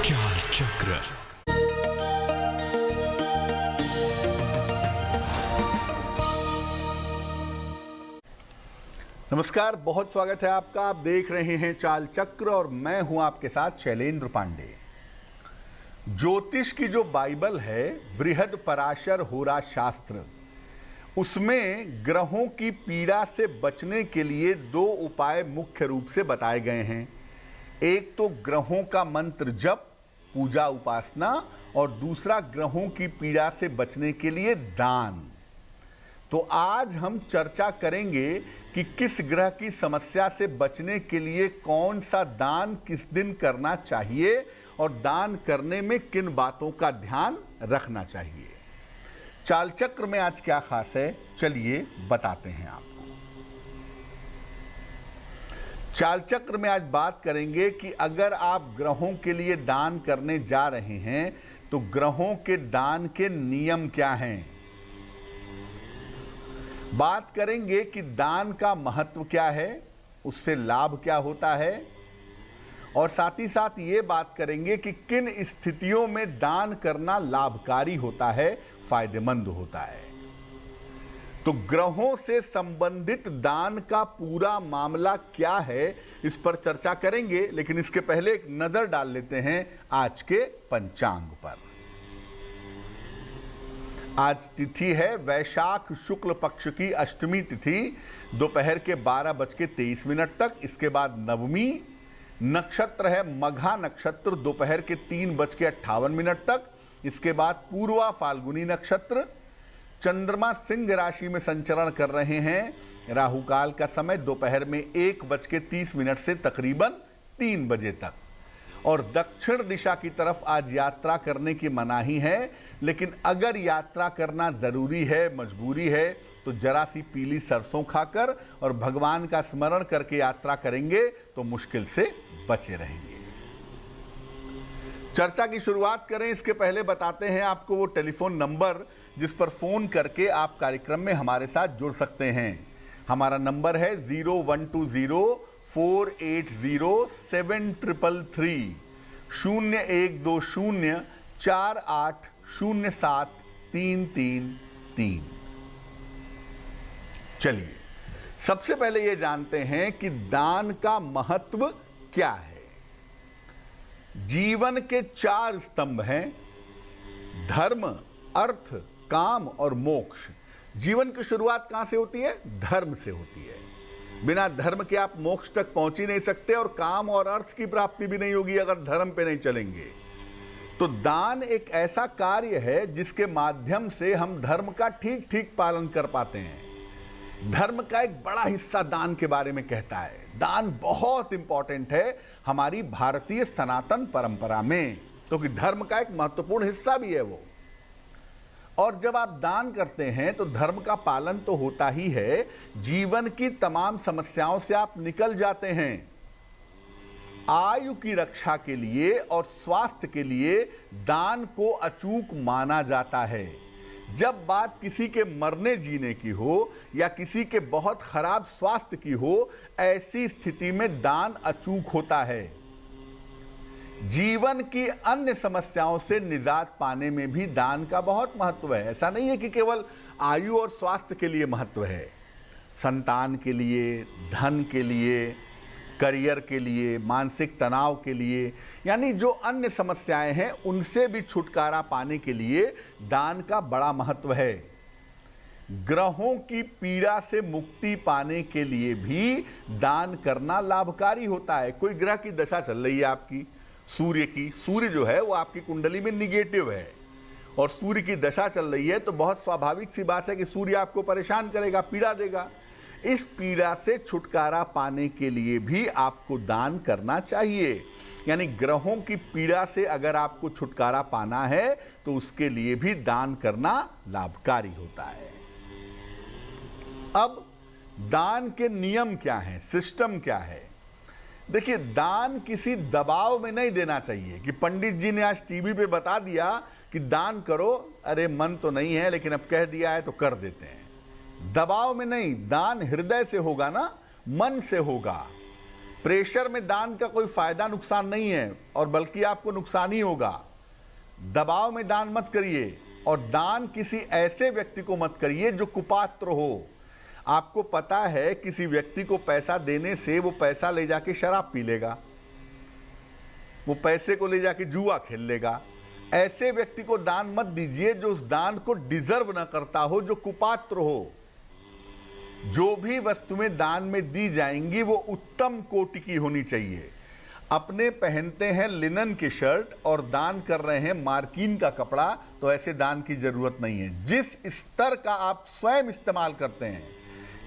चाल चक्र। नमस्कार, बहुत स्वागत है आपका। आप देख रहे हैं चाल चक्र और मैं हूं आपके साथ शैलेंद्र पांडे। ज्योतिष की जो बाइबल है वृहद पराशर होरा शास्त्र, उसमें ग्रहों की पीड़ा से बचने के लिए दो उपाय मुख्य रूप से बताए गए हैं। एक तो ग्रहों का मंत्र जप, पूजा उपासना, और दूसरा ग्रहों की पीड़ा से बचने के लिए दान। तो आज हम चर्चा करेंगे कि किस ग्रह की समस्या से बचने के लिए कौन सा दान किस दिन करना चाहिए और दान करने में किन बातों का ध्यान रखना चाहिए। चाल चक्र में आज क्या खास है, चलिए बताते हैं आपको। चाल चक्र में आज बात करेंगे कि अगर आप ग्रहों के लिए दान करने जा रहे हैं तो ग्रहों के दान के नियम क्या हैं। बात करेंगे कि दान का महत्व क्या है, उससे लाभ क्या होता है, और साथ ही साथ ये बात करेंगे कि किन स्थितियों में दान करना लाभकारी होता है, फायदेमंद होता है। तो ग्रहों से संबंधित दान का पूरा मामला क्या है, इस पर चर्चा करेंगे, लेकिन इसके पहले एक नजर डाल लेते हैं आज के पंचांग पर। आज तिथि है वैशाख शुक्ल पक्ष की अष्टमी तिथि, दोपहर के 12:23 तक। इसके बाद नवमी, नक्षत्र है मघा नक्षत्र, दोपहर के 3:58 तक। इसके बाद पूर्वा फाल्गुनी नक्षत्र, चंद्रमा सिंह राशि में संचरण कर रहे हैं। राहु काल का समय दोपहर में 1:30 से तकरीबन 3 बजे तक। और दक्षिण दिशा की तरफ आज यात्रा करने की मनाही है, लेकिन अगर यात्रा करना जरूरी है, मजबूरी है, तो जरा सी पीली सरसों खाकर और भगवान का स्मरण करके यात्रा करेंगे तो मुश्किल से बचे रहेंगे। चर्चा की शुरुआत करें इसके पहले बताते हैं आपको वो टेलीफोन नंबर जिस पर फोन करके आप कार्यक्रम में हमारे साथ जुड़ सकते हैं। हमारा नंबर है 0120-480-7333, 0120-4807-333। चलिए सबसे पहले ये जानते हैं कि दान का महत्व क्या है। जीवन के 4 स्तंभ हैं: धर्म, अर्थ, काम और मोक्ष। जीवन की शुरुआत कहां से होती है? धर्म से होती है। बिना धर्म के आप मोक्ष तक पहुंच ही नहीं सकते, और काम और अर्थ की प्राप्ति भी नहीं होगी अगर धर्म पे नहीं चलेंगे। तो दान एक ऐसा कार्य है जिसके माध्यम से हम धर्म का ठीक ठीक पालन कर पाते हैं। धर्म का एक बड़ा हिस्सा दान के बारे में कहता है। दान बहुत इंपॉर्टेंट है हमारी भारतीय सनातन परंपरा में, क्योंकि धर्म का एक महत्वपूर्ण हिस्सा भी है वो। और जब आप दान करते हैं तो धर्म का पालन तो होता ही है, जीवन की तमाम समस्याओं से आप निकल जाते हैं। आयु की रक्षा के लिए और स्वास्थ्य के लिए दान को अचूक माना जाता है। जब बात किसी के मरने जीने की हो या किसी के बहुत खराब स्वास्थ्य की हो, ऐसी स्थिति में दान अचूक होता है। जीवन की अन्य समस्याओं से निजात पाने में भी दान का बहुत महत्व है। ऐसा नहीं है कि केवल आयु और स्वास्थ्य के लिए महत्व है। संतान के लिए, धन के लिए, करियर के लिए, मानसिक तनाव के लिए, यानी जो अन्य समस्याएं हैं उनसे भी छुटकारा पाने के लिए दान का बड़ा महत्व है। ग्रहों की पीड़ा से मुक्ति पाने के लिए भी दान करना लाभकारी होता है। कोई ग्रह की दशा चल रही है आपकी, सूर्य की, सूर्य जो है वो आपकी कुंडली में निगेटिव है और सूर्य की दशा चल रही है, तो बहुत स्वाभाविक सी बात है कि सूर्य आपको परेशान करेगा, पीड़ा देगा। इस पीड़ा से छुटकारा पाने के लिए भी आपको दान करना चाहिए। यानी ग्रहों की पीड़ा से अगर आपको छुटकारा पाना है तो उसके लिए भी दान करना लाभकारी होता है। अब दान के नियम क्या हैं, सिस्टम क्या है? देखिए, दान किसी दबाव में नहीं देना चाहिए कि पंडित जी ने आज टीवी पे बता दिया कि दान करो, अरे मन तो नहीं है लेकिन अब कह दिया है तो कर देते हैं। दबाव में नहीं, दान हृदय से होगा ना, मन से होगा। प्रेशर में दान का कोई फायदा नुकसान नहीं है, और बल्कि आपको नुकसान ही होगा। दबाव में दान मत करिए, और दान किसी ऐसे व्यक्ति को मत करिए जो कुपात्र हो। आपको पता है किसी व्यक्ति को पैसा देने से वो पैसा ले जाके शराब पी लेगा, वो पैसे को ले जाके जुआ खेल लेगा। ऐसे व्यक्ति को दान मत दीजिए जो उस दान को डिजर्व ना करता हो, जो कुपात्र हो। जो भी वस्तुएं दान में दी जाएंगी वो उत्तम कोटि की होनी चाहिए। अपने पहनते हैं लिनन की शर्ट और दान कर रहे हैं मार्किन का कपड़ा, तो ऐसे दान की जरूरत नहीं है। जिस स्तर का आप स्वयं इस्तेमाल करते हैं,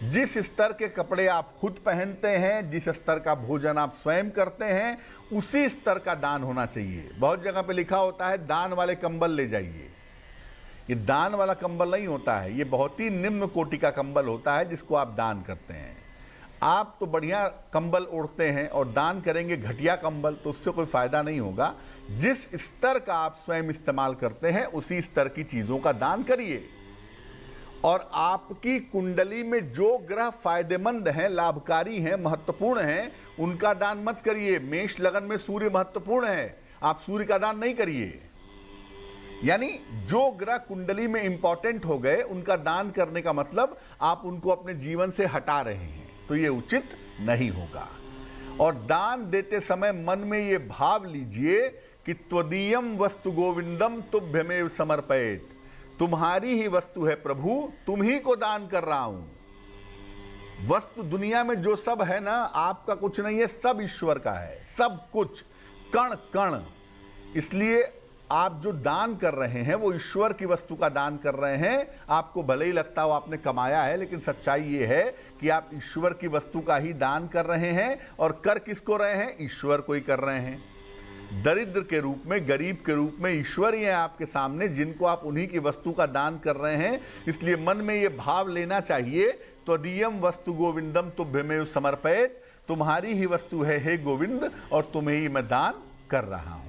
जिस स्तर के कपड़े आप खुद पहनते हैं, जिस स्तर का भोजन आप स्वयं करते हैं, उसी स्तर का दान होना चाहिए। बहुत जगह पे लिखा होता है दान वाले कंबल ले जाइए। ये दान वाला कंबल नहीं होता है, ये बहुत ही निम्न कोटि का कंबल होता है जिसको आप दान करते हैं। आप तो बढ़िया कंबल ओढ़ते हैं और दान करेंगे घटिया कंबल, तो उससे कोई फायदा नहीं होगा। जिस स्तर का आप स्वयं इस्तेमाल करते हैं उसी स्तर की चीजों का दान करिए। और आपकी कुंडली में जो ग्रह फायदेमंद हैं, लाभकारी हैं, महत्वपूर्ण हैं, उनका दान मत करिए। मेष लगन में सूर्य महत्वपूर्ण है, आप सूर्य का दान नहीं करिए। यानी जो ग्रह कुंडली में इंपॉर्टेंट हो गए उनका दान करने का मतलब आप उनको अपने जीवन से हटा रहे हैं, तो ये उचित नहीं होगा। और दान देते समय मन में ये भाव लीजिए कि त्वदीयम वस्तु गोविंदम तुभ्यमेव समर्पयेत। तुम्हारी ही वस्तु है प्रभु, तुम ही को दान कर रहा हूं। वस्तु दुनिया में जो सब है ना, आपका कुछ नहीं है, सब ईश्वर का है, सब कुछ, कण कण। इसलिए आप जो दान कर रहे हैं वो ईश्वर की वस्तु का दान कर रहे हैं। आपको भले ही लगता हो आपने कमाया है, लेकिन सच्चाई ये है कि आप ईश्वर की वस्तु का ही दान कर रहे हैं। और कर किसको रहे हैं? ईश्वर को ही कर रहे हैं। दरिद्र के रूप में, गरीब के रूप में ईश्वर ही है आपके सामने, जिनको आप उन्हीं की वस्तु का दान कर रहे हैं। इसलिए मन में ये भाव लेना चाहिए, त्वदीयम वस्तु गोविंदम तुभ्यमेव समर्पयेत। तुम्हारी ही वस्तु है हे गोविंद, और तुम्हें ही मैं दान कर रहा हूं।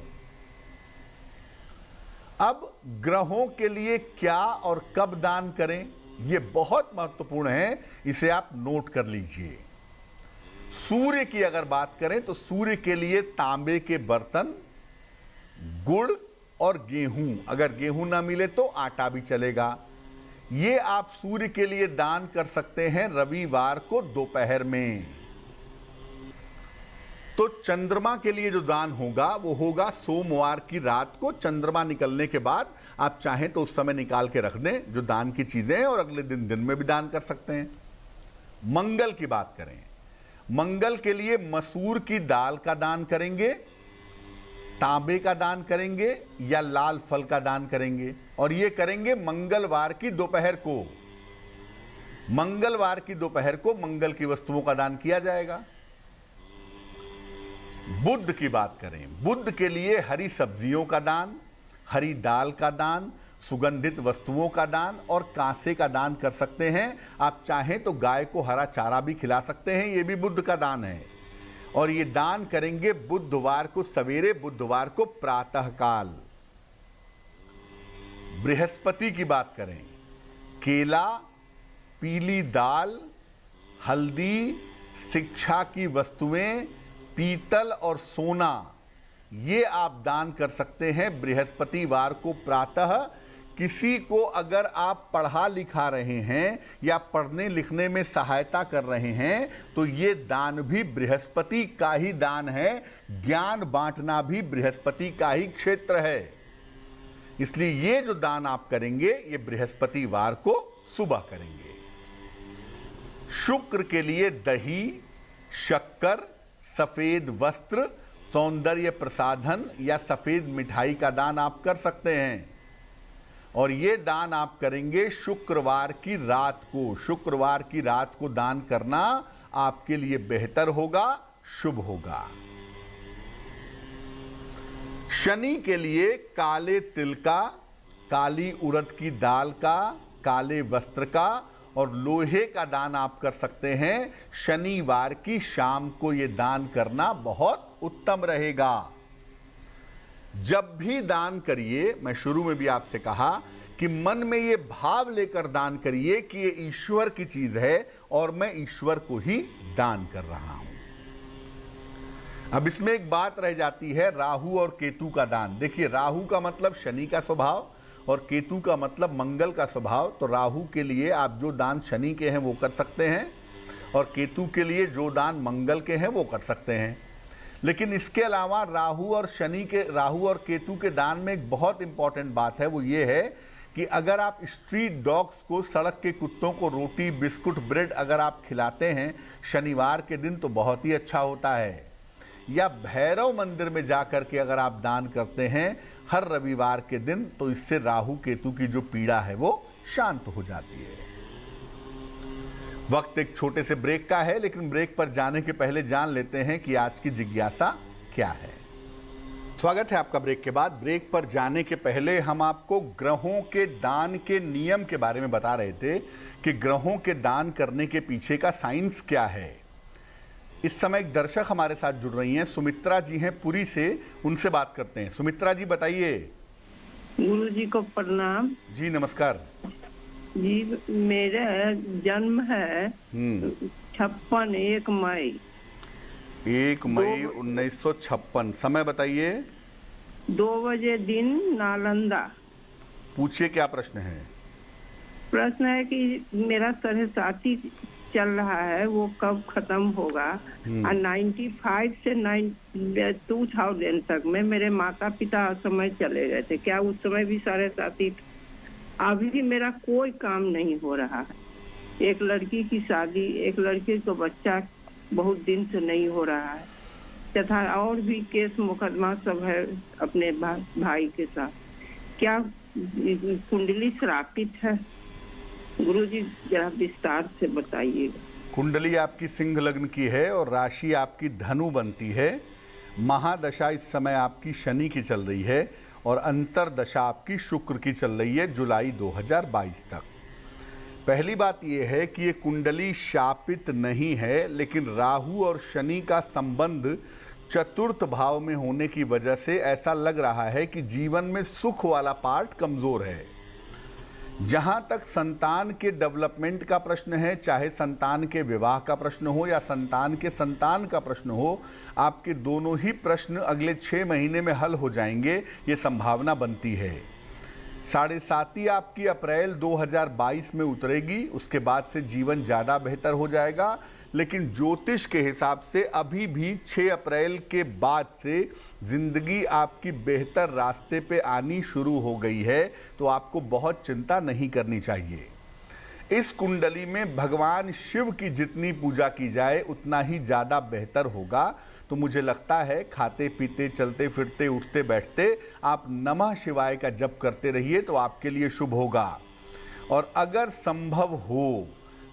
अब ग्रहों के लिए क्या और कब दान करें, यह बहुत महत्वपूर्ण है, इसे आप नोट कर लीजिए। सूर्य की अगर बात करें तो सूर्य के लिए तांबे के बर्तन, गुड़ और गेहूं, अगर गेहूं ना मिले तो आटा भी चलेगा। ये आप सूर्य के लिए दान कर सकते हैं रविवार को दोपहर में। तो चंद्रमा के लिए जो दान होगा वो होगा सोमवार की रात को, चंद्रमा निकलने के बाद। आप चाहें तो उस समय निकाल के रख दें जो दान की चीजें हैं, और अगले दिन में भी दान कर सकते हैं। मंगल की बात करें, मंगल के लिए मसूर की दाल का दान करेंगे, तांबे का दान करेंगे, या लाल फल का दान करेंगे। और ये करेंगे मंगलवार की दोपहर को। मंगलवार की दोपहर को मंगल की वस्तुओं का दान किया जाएगा। बुध की बात करें, बुध के लिए हरी सब्जियों का दान, हरी दाल का दान, सुगंधित वस्तुओं का दान और कांसे का दान कर सकते हैं। आप चाहें तो गाय को हरा चारा भी खिला सकते हैं, यह भी बुध का दान है। और ये दान करेंगे बुधवार को सवेरे, बुधवार को प्रातःकाल। बृहस्पति की बात करें, केला, पीली दाल, हल्दी, शिक्षा की वस्तुएं, पीतल और सोना, ये आप दान कर सकते हैं बृहस्पतिवार को प्रातः। किसी को अगर आप पढ़ा लिखा रहे हैं या पढ़ने लिखने में सहायता कर रहे हैं तो ये दान भी बृहस्पति का ही दान है। ज्ञान बांटना भी बृहस्पति का ही क्षेत्र है। इसलिए ये जो दान आप करेंगे ये बृहस्पतिवार को सुबह करेंगे। शुक्र के लिए दही, शक्कर, सफेद वस्त्र, सौंदर्य प्रसाधन या सफेद मिठाई का दान आप कर सकते हैं। और ये दान आप करेंगे शुक्रवार की रात को। शुक्रवार की रात को दान करना आपके लिए बेहतर होगा, शुभ होगा। शनि के लिए काले तिल का, काली उड़द की दाल का, काले वस्त्र का और लोहे का दान आप कर सकते हैं। शनिवार की शाम को यह दान करना बहुत उत्तम रहेगा। जब भी दान करिए, मैं शुरू में भी आपसे कहा कि मन में ये भाव लेकर दान करिए कि ये ईश्वर की चीज है और मैं ईश्वर को ही दान कर रहा हूं। अब इसमें एक बात रह जाती है, राहु और केतु का दान। देखिए, राहु का मतलब शनि का स्वभाव और केतु का मतलब मंगल का स्वभाव। तो राहु के लिए आप जो दान शनि के हैं वो कर सकते हैं और केतु के लिए जो दान मंगल के हैं वो कर सकते हैं। लेकिन इसके अलावा राहु और केतु के दान में एक बहुत इंपॉर्टेंट बात है, वो ये है कि अगर आप स्ट्रीट डॉग्स को, सड़क के कुत्तों को रोटी, बिस्कुट, ब्रेड अगर आप खिलाते हैं शनिवार के दिन तो बहुत ही अच्छा होता है। या भैरव मंदिर में जाकर के अगर आप दान करते हैं हर रविवार के दिन तो इससे राहु केतु की जो पीड़ा है वो शांत हो जाती है। वक्त एक छोटे से ब्रेक का है, लेकिन ब्रेक पर जाने के पहले जान लेते हैं कि आज की जिज्ञासा क्या है। स्वागत है आपका ब्रेक के बाद। ब्रेक पर जाने के पहले हम आपको ग्रहों के दान के नियम के बारे में बता रहे थे कि ग्रहों के दान करने के पीछे का साइंस क्या है। इस समय एक दर्शक हमारे साथ जुड़ रही हैं, सुमित्रा जी हैं पुरी से, उनसे बात करते हैं। सुमित्रा जी बताइए। गुरु जी को प्रणाम। जी नमस्कार जी, मेरा जन्म है 56 1 मई 1956। समय बताइए। 2 बजे दिन, नालंदा। पूछिए क्या प्रश्न है। प्रश्न है कि मेरा 3.5 चल रहा है, वो कब खत्म होगा। और 95 से 2000 तक में मेरे माता पिता असमय चले गए थे। क्या उस समय भी 7.5? अभी भी मेरा कोई काम नहीं हो रहा है। एक लड़की की शादी, एक लड़के को बच्चा बहुत दिन से नहीं हो रहा है, तथा और भी केस मुकदमा सब है अपने भाई के साथ। क्या कुंडली श्रापित है? गुरुजी जरा विस्तार से बताइएगा। कुंडली आपकी सिंह लग्न की है और राशि आपकी धनु बनती है। महादशा इस समय आपकी शनि की चल रही है और अंतरदशा आपकी शुक्र की चल रही है जुलाई 2022 तक। पहली बात यह है कि ये कुंडली शापित नहीं है, लेकिन राहु और शनि का संबंध चतुर्थ भाव में होने की वजह से ऐसा लग रहा है कि जीवन में सुख वाला पार्ट कमजोर है। जहां तक संतान के डेवलपमेंट का प्रश्न है, चाहे संतान के विवाह का प्रश्न हो या संतान के संतान का प्रश्न हो, आपके दोनों ही प्रश्न अगले 6 महीने में हल हो जाएंगे, ये संभावना बनती है। 7.5 आपकी अप्रैल 2022 में उतरेगी, उसके बाद से जीवन ज़्यादा बेहतर हो जाएगा। लेकिन ज्योतिष के हिसाब से अभी भी 6 अप्रैल के बाद से जिंदगी आपकी बेहतर रास्ते पे आनी शुरू हो गई है, तो आपको बहुत चिंता नहीं करनी चाहिए। इस कुंडली में भगवान शिव की जितनी पूजा की जाए उतना ही ज़्यादा बेहतर होगा। तो मुझे लगता है खाते पीते, चलते फिरते, उठते बैठते आप नमः शिवाय का जप करते रहिए तो आपके लिए शुभ होगा। और अगर संभव हो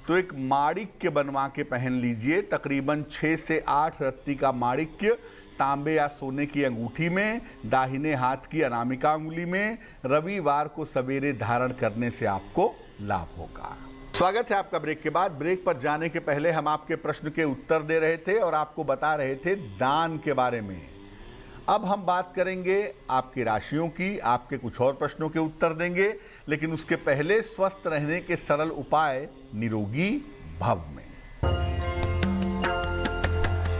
तो एक माणिक्य बनवा के पहन लीजिए। तकरीबन 6 से 8 रत्ती का माणिक्य तांबे या सोने की अंगूठी में, दाहिने हाथ की अनामिका अंगुली में, रविवार को सवेरे धारण करने से आपको लाभ होगा। स्वागत है आपका ब्रेक के बाद। ब्रेक पर जाने के पहले हम आपके प्रश्न के उत्तर दे रहे थे और आपको बता रहे थे दान के बारे में। अब हम बात करेंगे आपकी राशियों की, आपके कुछ और प्रश्नों के उत्तर देंगे, लेकिन उसके पहले स्वस्थ रहने के सरल उपाय निरोगी भव में।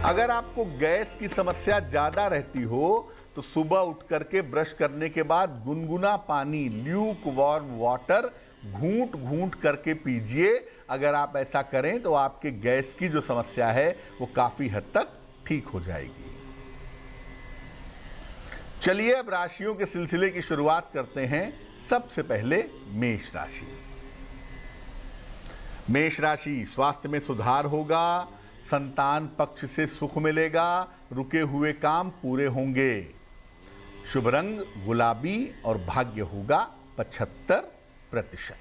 अगर आपको गैस की समस्या ज्यादा रहती हो तो सुबह उठ करके ब्रश करने के बाद गुनगुना पानी, ल्यूक वार्म वाटर घूंट घूंट करके पीजिए। अगर आप ऐसा करें तो आपके गैस की जो समस्या है वो काफी हद तक ठीक हो जाएगी। चलिए अब राशियों के सिलसिले की शुरुआत करते हैं। सबसे पहले मेष राशि। मेष राशि, स्वास्थ्य में सुधार होगा, संतान पक्ष से सुख मिलेगा, रुके हुए काम पूरे होंगे। शुभ रंग गुलाबी और भाग्य होगा 75%।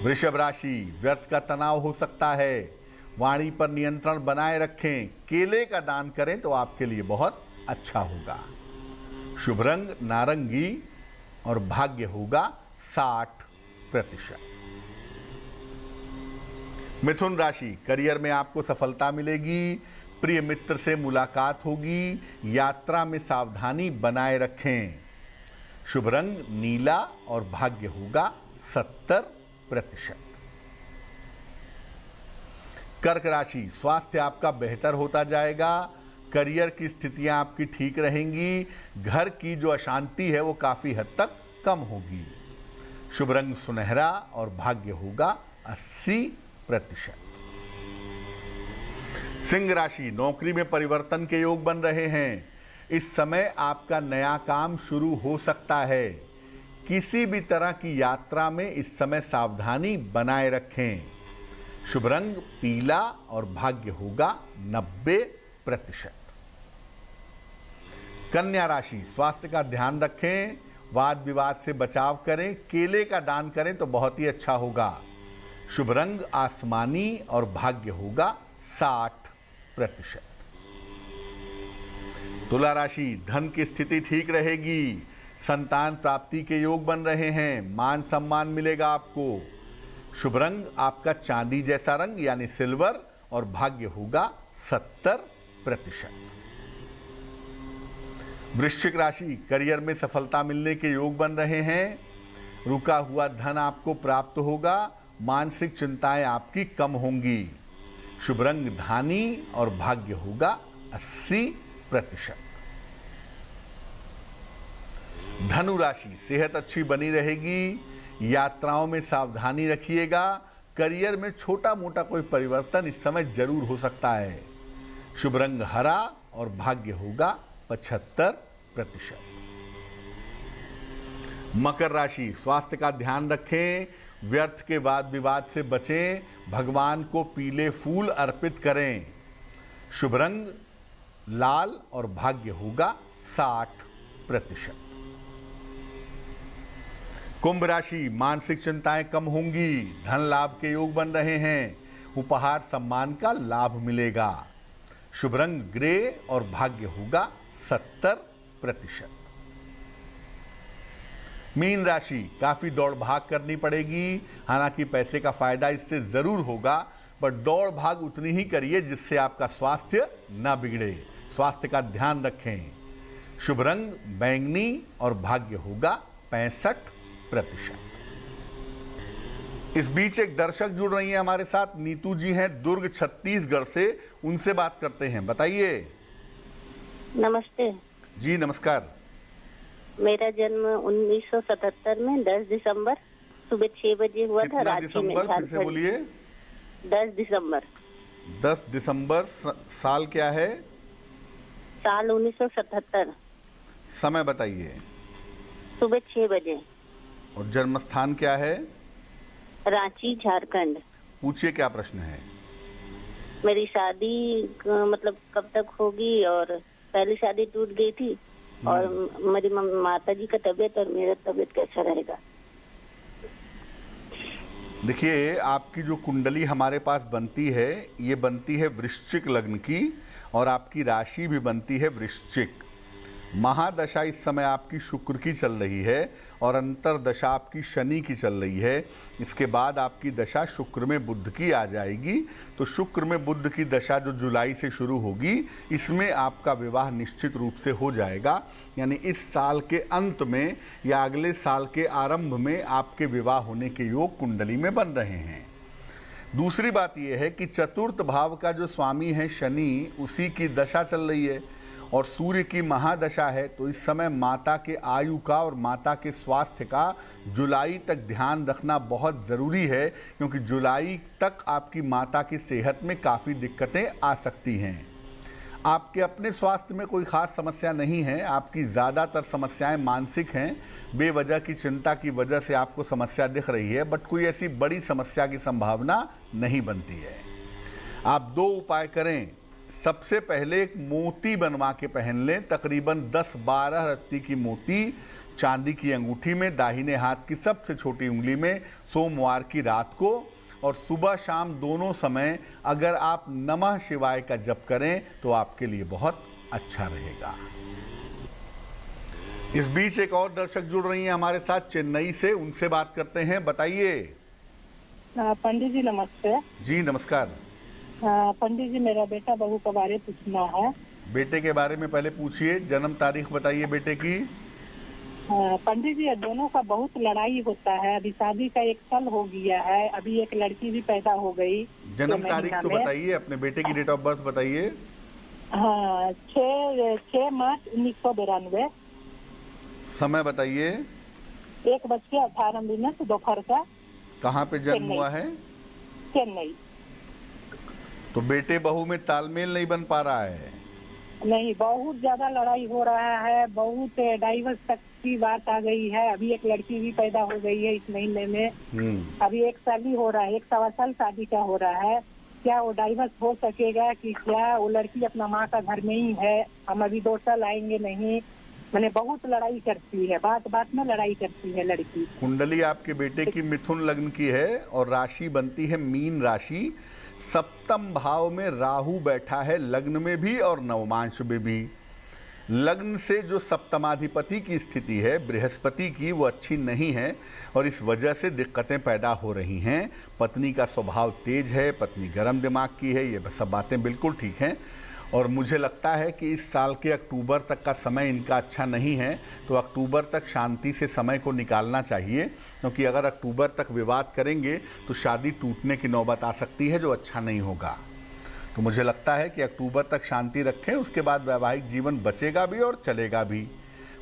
वृषभ राशि, व्यर्थ का तनाव हो सकता है, वाणी पर नियंत्रण बनाए रखें। केले का दान करें तो आपके लिए बहुत अच्छा होगा। शुभ रंग नारंगी और भाग्य होगा 60%। मिथुन राशि, करियर में आपको सफलता मिलेगी, प्रिय मित्र से मुलाकात होगी, यात्रा में सावधानी बनाए रखें। शुभ रंग नीला और भाग्य होगा 70%। कर्क राशि, स्वास्थ्य आपका बेहतर होता जाएगा, करियर की स्थितियां आपकी ठीक रहेंगी, घर की जो अशांति है वो काफी हद तक कम होगी। शुभ रंग सुनहरा और भाग्य होगा 80%। सिंह राशि, नौकरी में परिवर्तन के योग बन रहे हैं। इस समय आपका नया काम शुरू हो सकता है। किसी भी तरह की यात्रा में इस समय सावधानी बनाए रखें। शुभ रंग पीला और भाग्य होगा 90%। कन्या राशि, स्वास्थ्य का ध्यान रखें, वाद विवाद से बचाव करें, केले का दान करें तो बहुत ही अच्छा होगा। शुभ रंग आसमानी और भाग्य होगा 60%। तुला राशि, धन की स्थिति ठीक रहेगी, संतान प्राप्ति के योग बन रहे हैं, मान सम्मान मिलेगा आपको। शुभ रंग आपका चांदी जैसा रंग यानी सिल्वर और भाग्य होगा 70%। वृश्चिक राशि, करियर में सफलता मिलने के योग बन रहे हैं, रुका हुआ धन आपको प्राप्त होगा, मानसिक चिंताएं आपकी कम होंगी। शुभ रंग धानी और भाग्य होगा 80%। धनु राशि, सेहत अच्छी बनी रहेगी, यात्राओं में सावधानी रखिएगा, करियर में छोटा मोटा कोई परिवर्तन इस समय जरूर हो सकता है। शुभ रंग हरा और भाग्य होगा 75%। मकर राशि, स्वास्थ्य का ध्यान रखें, व्यर्थ के वाद विवाद से बचें, भगवान को पीले फूल अर्पित करें। शुभ रंग लाल और भाग्य होगा 60%। कुंभ राशि, मानसिक चिंताएं कम होंगी, धन लाभ के योग बन रहे हैं, उपहार सम्मान का लाभ मिलेगा। शुभ रंग ग्रे और भाग्य होगा 70%। मीन राशि, काफी दौड़ भाग करनी पड़ेगी, हालांकि पैसे का फायदा इससे जरूर होगा, पर दौड़ भाग उतनी ही करिए जिससे आपका स्वास्थ्य ना बिगड़े। स्वास्थ्य का ध्यान रखें। शुभ रंग बैंगनी और भाग्य होगा 65%। इस बीच एक दर्शक जुड़ रही हैं हमारे साथ, नीतू जी हैं दुर्ग छत्तीसगढ़ से, उनसे बात करते हैं। बताइए। नमस्ते जी नमस्कार। मेरा जन्म 1977 में 10 दिसंबर सुबह 6 बजे हुआ था रांची में। फिर से बोलिए। 10 दिसंबर। 10 दिसंबर साल क्या है? साल 1977। समय बताइए। सुबह 6 बजे। और जन्म स्थान क्या है? रांची, झारखंड। पूछिए क्या प्रश्न है। मेरी शादी मतलब कब तक होगी, और पहली शादी टूट गई थी, और मेरी माता जी का तबीयत और मेरा तबीयत कैसा रहेगा। देखिए, आपकी जो कुंडली हमारे पास बनती है, ये बनती है वृश्चिक लग्न की, और आपकी राशि भी बनती है वृश्चिक। महादशा इस समय आपकी शुक्र की चल रही है और अंतरदशा आपकी शनि की चल रही है। इसके बाद आपकी दशा शुक्र में बुध की आ जाएगी। तो शुक्र में बुध की दशा जो जुलाई से शुरू होगी, इसमें आपका विवाह निश्चित रूप से हो जाएगा। यानी इस साल के अंत में या अगले साल के आरंभ में आपके विवाह होने के योग कुंडली में बन रहे हैं। दूसरी बात यह है कि चतुर्थ भाव का जो स्वामी है शनि, उसी की दशा चल रही है और सूर्य की महादशा है। तो इस समय माता के आयु का और माता के स्वास्थ्य का जुलाई तक ध्यान रखना बहुत ज़रूरी है, क्योंकि जुलाई तक आपकी माता की सेहत में काफ़ी दिक्कतें आ सकती हैं। आपके अपने स्वास्थ्य में कोई ख़ास समस्या नहीं है, आपकी ज़्यादातर समस्याएं मानसिक हैं। बेवजह की चिंता की वजह से आपको समस्या दिख रही है, बट कोई ऐसी बड़ी समस्या की संभावना नहीं बनती है। आप 2 उपाय करें। सबसे पहले एक मोती बनवा के पहन लें, तकरीबन 10-12 रत्ती की मोती चांदी की अंगूठी में, दाहिने हाथ की सबसे छोटी उंगली में, सोमवार की रात को, और सुबह शाम दोनों समय अगर आप नमः शिवाय का जप करें तो आपके लिए बहुत अच्छा रहेगा। इस बीच एक और दर्शक जुड़ रही हैं हमारे साथ चेन्नई से, उनसे बात करते हैं। बताइए। पंडित जी नमस्ते। जी नमस्कार। पंडित जी, मेरा बेटा बहू के बारे पूछना है। बेटे के बारे में पहले पूछिए। जन्म तारीख बताइए बेटे की। पंडित जी दोनों का बहुत लड़ाई होता है। अभी शादी का 1 साल हो गया है। अभी एक लड़की भी पैदा हो गई। जन्म तारीख तो बताइए, अपने बेटे की डेट ऑफ बर्थ बताइए। हाँ, 6 मार्च 1992। समय बताइए। 1:18 दोपहर का। कहाँ पे जन्म हुआ है? चेन्नई। तो बेटे बहू में तालमेल नहीं बन पा रहा है? नहीं, बहुत ज्यादा लड़ाई हो रहा है। बहुत डाइवर्स तक की बात आ गई है। अभी एक लड़की भी पैदा हो गई है इस महीने में। अभी 1 साल ही हो रहा है, 1 सवा साल शादी का हो रहा है। क्या वो डाइवर्स हो सकेगा कि क्या? वो लड़की अपना माँ का घर में ही है। हम अभी 2 साल आएंगे नहीं। मैंने बहुत लड़ाई करती है, बात बात में लड़ाई करती है लड़की। कुंडली आपके बेटे की मिथुन लग्न की है और राशि बनती है मीन राशि। सप्तम भाव में राहु बैठा है, लग्न में भी और नवमांश में भी। लग्न से जो सप्तमाधिपति की स्थिति है बृहस्पति की, वो अच्छी नहीं है और इस वजह से दिक्कतें पैदा हो रही हैं। पत्नी का स्वभाव तेज है, पत्नी गर्म दिमाग की है, ये सब बातें बिल्कुल ठीक हैं। और मुझे लगता है कि इस साल के अक्टूबर तक का समय इनका अच्छा नहीं है, तो अक्टूबर तक शांति से समय को निकालना चाहिए, क्योंकि अगर अक्टूबर तक विवाद करेंगे तो शादी टूटने की नौबत आ सकती है, जो अच्छा नहीं होगा। तो मुझे लगता है कि अक्टूबर तक शांति रखें, उसके बाद वैवाहिक जीवन बचेगा भी और चलेगा भी।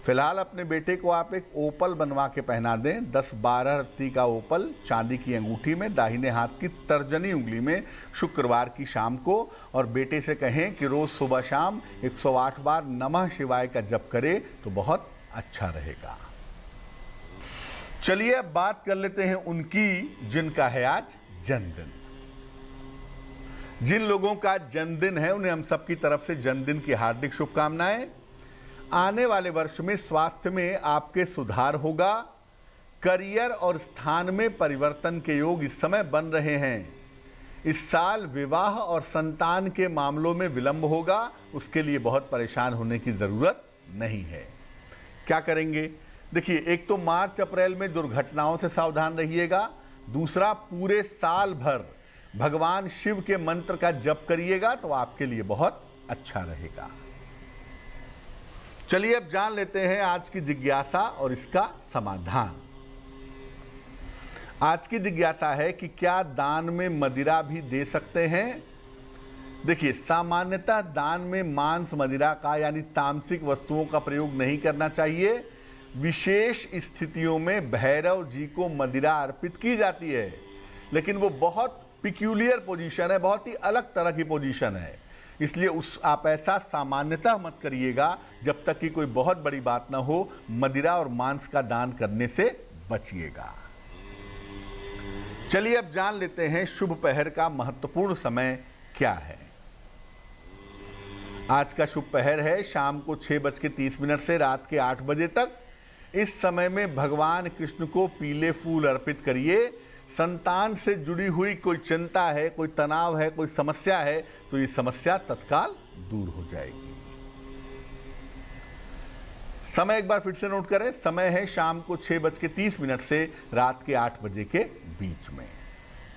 फिलहाल अपने बेटे को आप एक ओपल बनवा के पहना दें, 10-12 रत्ती का ओपल चांदी की अंगूठी में, दाहिने हाथ की तर्जनी उंगली में, शुक्रवार की शाम को। और बेटे से कहें कि रोज सुबह शाम 108 बार नमः शिवाय का जप करे तो बहुत अच्छा रहेगा। चलिए अब बात कर लेते हैं उनकी जिनका है आज जन्मदिन। जिन लोगों का जन्मदिन है उन्हें हम सबकी तरफ से जन्मदिन की हार्दिक शुभकामनाएं। आने वाले वर्ष में स्वास्थ्य में आपके सुधार होगा। करियर और स्थान में परिवर्तन के योग इस समय बन रहे हैं। इस साल विवाह और संतान के मामलों में विलंब होगा, उसके लिए बहुत परेशान होने की जरूरत नहीं है। क्या करेंगे? देखिए, एक तो मार्च अप्रैल में दुर्घटनाओं से सावधान रहिएगा। दूसरा, पूरे साल भर भगवान शिव के मंत्र का जप करिएगा तो आपके लिए बहुत अच्छा रहेगा। चलिए अब जान लेते हैं आज की जिज्ञासा और इसका समाधान। आज की जिज्ञासा है कि क्या दान में मदिरा भी दे सकते हैं? देखिए, सामान्यतः दान में मांस मदिरा का यानी तामसिक वस्तुओं का प्रयोग नहीं करना चाहिए। विशेष स्थितियों में भैरव जी को मदिरा अर्पित की जाती है, लेकिन वो बहुत पिक्यूलियर पोजीशन है, बहुत ही अलग तरह की पोजीशन है। इसलिए आप ऐसा सामान्यतः मत करिएगा जब तक कि कोई बहुत बड़ी बात ना हो। मदिरा और मांस का दान करने से बचिएगा। चलिए अब जान लेते हैं शुभ पहर का महत्वपूर्ण समय क्या है। आज का शुभ पहर है शाम को 6:30 से रात के 8 बजे तक। इस समय में भगवान कृष्ण को पीले फूल अर्पित करिए। संतान से जुड़ी हुई कोई चिंता है, कोई तनाव है, कोई समस्या है, तो ये समस्या तत्काल दूर हो जाएगी। समय एक बार फिर से नोट करें, समय है शाम को 6:30 से रात के 8 बजे के बीच में।